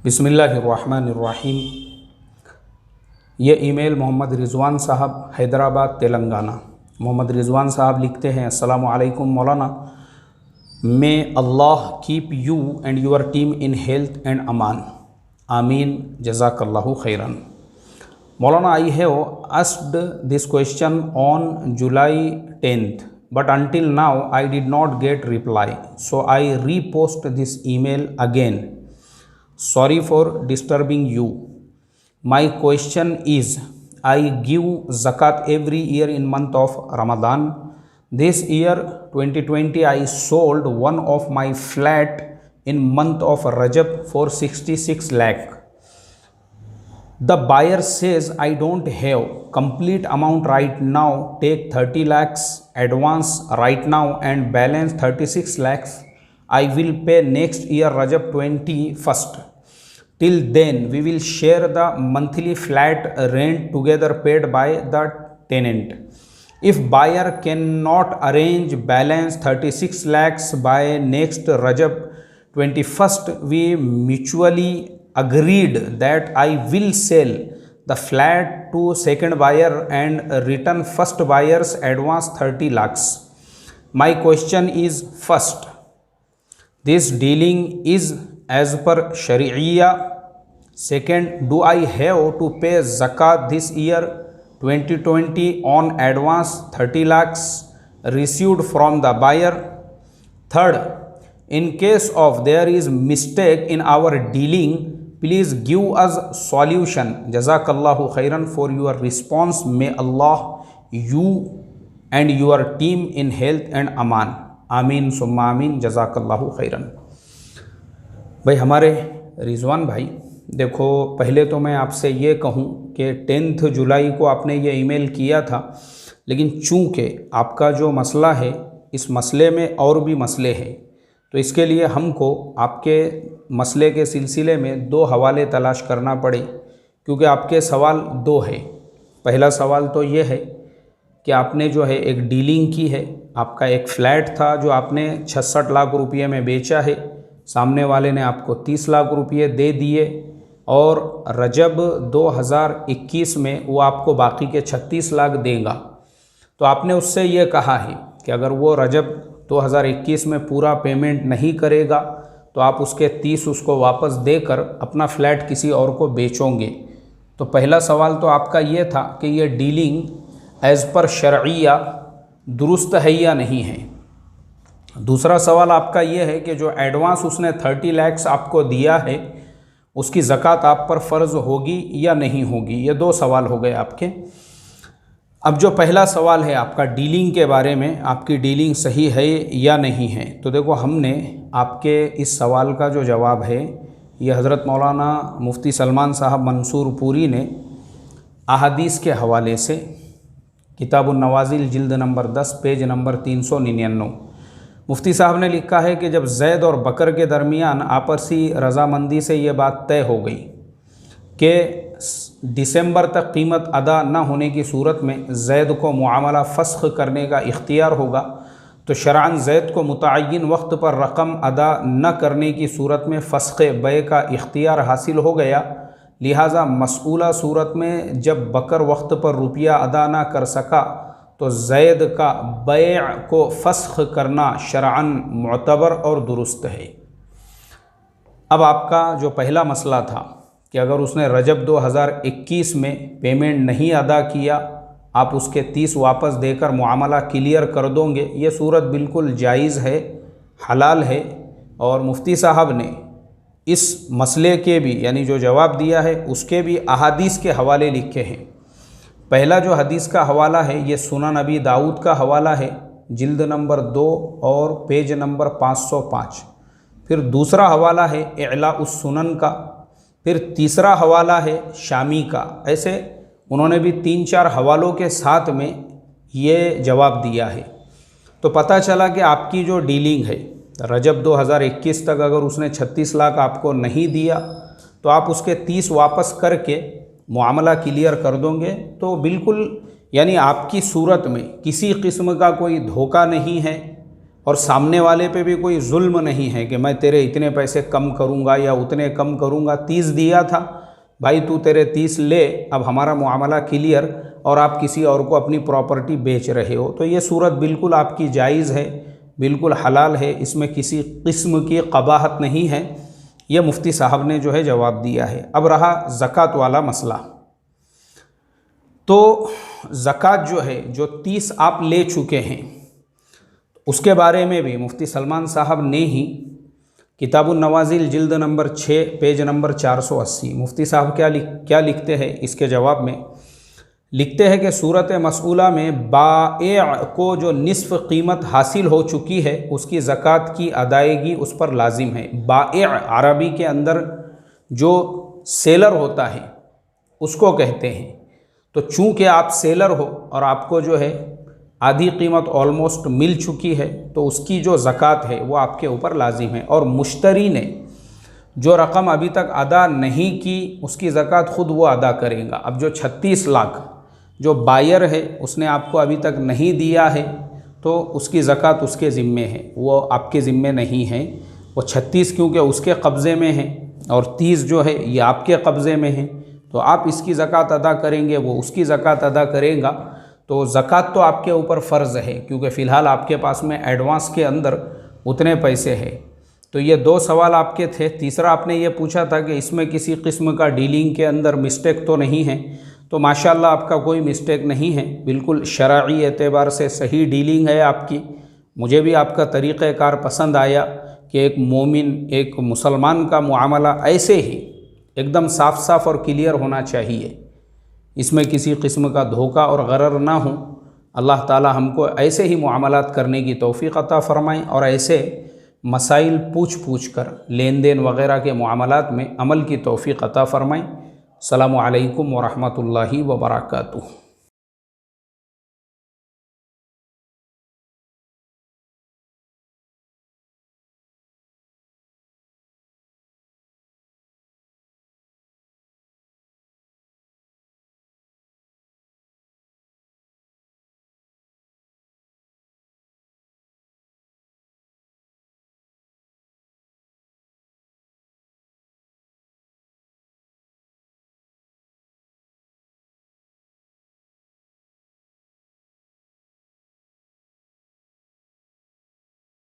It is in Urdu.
بسم اللہ الرحمن الرحیم۔ یہ ای میل محمد رضوان صاحب حیدرآباد تلنگانہ۔ محمد رضوان صاحب لکھتے ہیں السلام علیکم مولانا، مے اللہ keep you and your team in health and امان، آمین، جزاک اللہ خیرن۔ مولانا، I have asked this question on July 10th, but until now I did not get reply, so I repost this email again. Sorry for disturbing you. My question is, I give zakat every year in month of Ramadan. This year 2020 I sold one of my flat in month of Rajab for 66 lakh. The buyer says I don't have complete amount right now, take 30 lakhs advance right now and balance 36 lakhs I will pay next year Rajab 21st. Till then we will share the monthly flat rent together paid by the tenant. If buyer cannot arrange balance 36 lakhs by next Rajab 21st, we mutually agreed that I will sell the flat to second buyer and return first buyer's advance 30 lakhs. My question is, first, this dealing is as per Sharia. Second, do I have to pay zakat this year 2020 on advance 30 lakhs received from the buyer? Third, in case of there is mistake in our dealing, please give us solution. Jazakallahu khairan for your response. May Allah you and your team in health and aman. آمین ثم آمین، جزاکاللہ خیرن۔ بھائی ہمارے رضوان بھائی، دیکھو پہلے تو میں آپ سے یہ کہوں کہ 10 جولائی کو آپ نے یہ ای میل کیا تھا، لیکن چونکہ آپ کا جو مسئلہ ہے اس مسئلے میں اور بھی مسئلے ہیں، تو اس کے لیے ہم کو آپ کے مسئلے کے سلسلے میں 2 حوالے تلاش کرنا پڑے، کیونکہ آپ کے سوال 2 ہے۔ پہلا سوال تو یہ ہے کہ آپ نے جو ہے ایک ڈیلنگ کی ہے، آپ کا ایک فلیٹ تھا جو آپ نے 66 لاکھ روپے میں بیچا ہے، سامنے والے نے آپ کو 30 لاکھ روپے دے دیے، اور رجب 2021 میں وہ آپ کو باقی کے 36 لاکھ دے گا۔ تو آپ نے اس سے یہ کہا ہے کہ اگر وہ رجب 2021 میں پورا پیمنٹ نہیں کرے گا تو آپ اس کے 30 اس کو واپس دے کر اپنا فلیٹ کسی اور کو بیچوں گے۔ تو پہلا سوال تو آپ کا یہ تھا کہ یہ ڈیلنگ ایز پر شرعیہ درست ہے یا نہیں ہے۔ دوسرا سوال آپ کا یہ ہے کہ جو ایڈوانس اس نے 30 لاکھ آپ کو دیا ہے اس کی زکوٰۃ آپ پر فرض ہوگی یا نہیں ہوگی۔ یہ 2 سوال ہو گئے آپ کے۔ اب جو پہلا سوال ہے آپ کا ڈیلنگ کے بارے میں، آپ کی ڈیلنگ صحیح ہے یا نہیں ہے، تو دیکھو ہم نے آپ کے اس سوال کا جو جواب ہے یہ حضرت مولانا مفتی سلمان صاحب منصور پوری نے احادیث کے حوالے سے کتاب النوازل جلد نمبر 10 پیج نمبر 399، مفتی صاحب نے لکھا ہے کہ جب زید اور بکر کے درمیان آپسی رضامندی سے یہ بات طے ہو گئی کہ دسمبر تک قیمت ادا نہ ہونے کی صورت میں زید کو معاملہ فسخ کرنے کا اختیار ہوگا، تو شرعاً زید کو متعین وقت پر رقم ادا نہ کرنے کی صورت میں فسخ بیع کا اختیار حاصل ہو گیا۔ لہٰذا مسئولہ صورت میں جب بکر وقت پر روپیہ ادا نہ کر سکا تو زید کا بیع کو فسخ کرنا شرعاً معتبر اور درست ہے۔ اب آپ کا جو پہلا مسئلہ تھا کہ اگر اس نے رجب 2021 میں پیمنٹ نہیں ادا کیا، آپ اس کے 30 واپس دے کر معاملہ کلیئر کر دوں گے، یہ صورت بالکل جائز ہے، حلال ہے، اور مفتی صاحب نے اس مسئلے کے بھی یعنی جو جواب دیا ہے اس کے بھی احادیث کے حوالے لکھے ہیں۔ پہلا جو حدیث کا حوالہ ہے یہ سنن نبی داؤد کا حوالہ ہے، جلد نمبر 2 اور پیج نمبر 505۔ پھر دوسرا حوالہ ہے اعلاء السنن کا، پھر تیسرا حوالہ ہے شامی کا۔ ایسے انہوں نے بھی 3-4 حوالوں کے ساتھ میں یہ جواب دیا ہے۔ تو پتہ چلا کہ آپ کی جو ڈیلنگ ہے رجب 2021 تک اگر اس نے 36 لاکھ آپ کو نہیں دیا تو آپ اس کے 30 واپس کر کے معاملہ کلیئر کر دوں گے، تو بالکل یعنی آپ کی صورت میں کسی قسم کا کوئی دھوکہ نہیں ہے اور سامنے والے پہ بھی کوئی ظلم نہیں ہے کہ میں تیرے اتنے پیسے کم کروں گا یا اتنے کم کروں گا، 30 دیا تھا بھائی تو تیرے 30 لے، اب ہمارا معاملہ کلیئر، اور آپ کسی اور کو اپنی پراپرٹی بیچ رہے ہو، تو یہ صورت بالکل آپ کی جائز ہے، بالکل حلال ہے، اس میں کسی قسم کی قباحت نہیں ہے۔ یہ مفتی صاحب نے جو ہے جواب دیا ہے۔ اب رہا زکوٰۃ والا مسئلہ، تو زکوٰۃ جو ہے جو 30 آپ لے چکے ہیں، اس کے بارے میں بھی مفتی سلمان صاحب نے ہی کتاب النوازل جلد نمبر 6 پیج نمبر 480 مفتی صاحب کیا لکھتے ہیں، اس کے جواب میں لکھتے ہیں کہ صورت مسئولہ میں بائع کو جو نصف قیمت حاصل ہو چکی ہے اس کی زکوٰۃ کی ادائیگی اس پر لازم ہے۔ بائع عربی کے اندر جو سیلر ہوتا ہے اس کو کہتے ہیں، تو چونکہ آپ سیلر ہو اور آپ کو جو ہے آدھی قیمت آلموسٹ مل چکی ہے، تو اس کی جو زکوٰۃ ہے وہ آپ کے اوپر لازم ہے، اور مشتری نے جو رقم ابھی تک ادا نہیں کی اس کی زکوٰۃ خود وہ ادا کرے گا۔ اب جو 36 لاکھ جو بائر ہے اس نے آپ کو ابھی تک نہیں دیا ہے، تو اس کی زکوٰۃ اس کے ذمے ہے، وہ آپ کے ذمے نہیں ہے۔ وہ 36 کیونکہ اس کے قبضے میں ہے اور 30 جو ہے یہ آپ کے قبضے میں ہے، تو آپ اس کی زکوٰۃ ادا کریں گے، وہ اس کی زکوٰۃ ادا کرے گا، تو زکوٰۃ تو آپ کے اوپر فرض ہے، کیونکہ فی الحال آپ کے پاس میں ایڈوانس کے اندر اتنے پیسے ہیں۔ تو یہ 2 سوال آپ کے تھے۔ تیسرا آپ نے یہ پوچھا تھا کہ اس میں کسی قسم کا ڈیلنگ کے اندر مسٹیک تو نہیں ہے، تو ماشاءاللہ آپ کا کوئی مسٹیک نہیں ہے، بالکل شرعی اعتبار سے صحیح ڈیلنگ ہے آپ کی۔ مجھے بھی آپ کا طریقہ کار پسند آیا کہ ایک مومن، ایک مسلمان کا معاملہ ایسے ہی ایک دم صاف صاف اور کلیئر ہونا چاہیے، اس میں کسی قسم کا دھوکہ اور غرر نہ ہو۔ اللہ تعالی ہم کو ایسے ہی معاملات کرنے کی توفیق عطا فرمائیں، اور ایسے مسائل پوچھ کر لین دین وغیرہ کے معاملات میں عمل کی توفیق عطا فرمائیں۔ السلام علیکم ورحمۃ اللہ وبرکاتہ۔